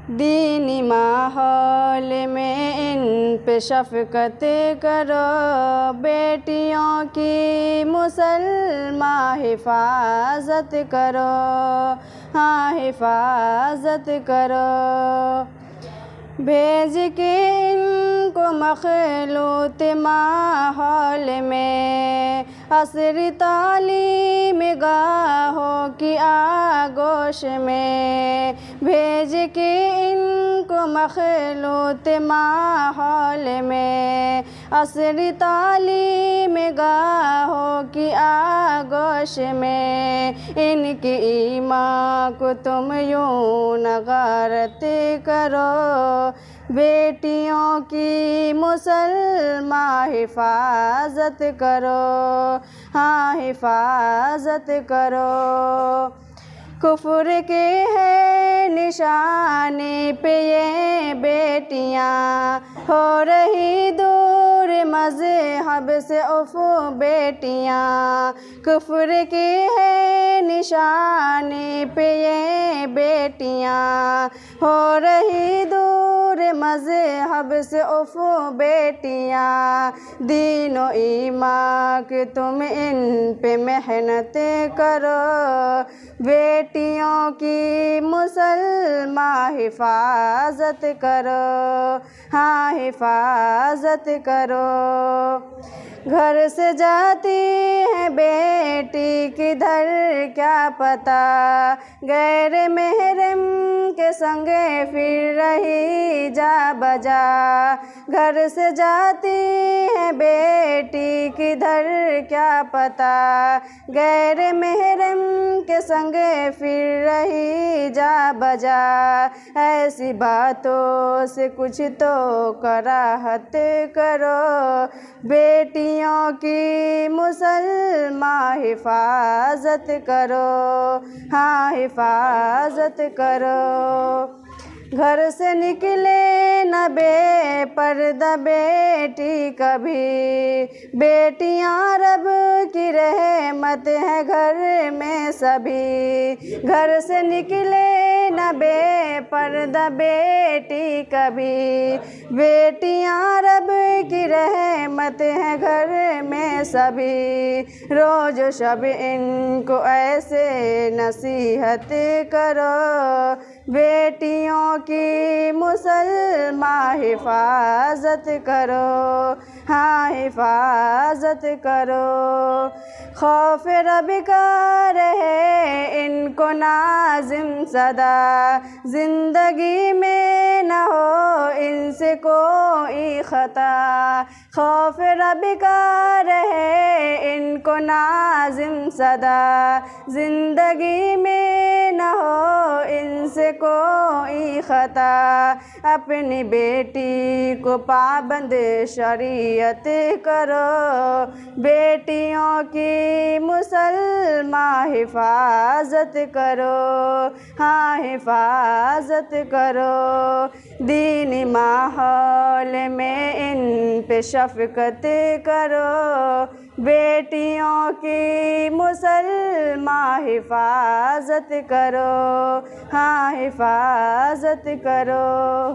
दीनी माहौल में इन पे शफ़क़त करो, बेटियों की मुसलमान हिफाजत करो, हाँ हिफाजत करो। भेज के इनको मखलूत माहौल में, असरी तालीम गाहों की आगोश में। भेज के इनको मखलूत माहौल में, असरी तालीम गाहों की आगोश में। इनकी ईमान को तुम यूं नगारत करो, बेटियों की मुसलमान हिफाजत करो, हाँ हिफाजत करो। कुफ्र के है निशाने पे ये बेटियाँ, हो रही दूर मज़हब से उफ़ बेटियाँ। कुफ्र के है निशाने पे ये बेटियाँ, हो रही दूर मज़हब से उफ़ बेटियाँ। दीनो ईमान की तुम इन पे मेहनत करो, बेटियों की मुसलमान हिफाजत करो, हाँ हिफाजत करो। घर से जाती है बेटी किधर क्या पता, गैर महरम के संगे फिर रही जा बजा। घर से जाती है बेटी किधर क्या पता, गैर महरम के संगे फिर रही जा बजा। ऐसी बातों से कुछ तो कराहत करो, बेटियों की मुसलमान हिफाजत करो, हाँ हिफाजत करो। घर से निकले न बेपर्दा बेटी कभी, बेटियां रब की रहमत है घर में सभी। घर से निकले न बेपर्दा बेटी कभी, बेटियां रब की रहमत है घर में सभी। रोज शब इनको ऐसे नसीहत करो, बेटियों की मुसलमान हिफाजत करो, हाँ हिफाजत करो। खौफ रब का रहे इनको नाज़िम सदा, ज़िंदगी में न हो इनसे कोई ख़ता। खौफ रब का रहे इनको नाज़िम सदा, ज़िंदगी में न हो इनसे कोई ख़ता। अपनी बेटी को पाबंद शरीयत करो, बेटियों की मुसलमान हिफाजत करो, हाँ हिफाजत करो। दीनी माहौल में इन पे शफ़क़त करो, बेटियों की मुसलमान हिफाजत करो, हाँ हिफाजत करो।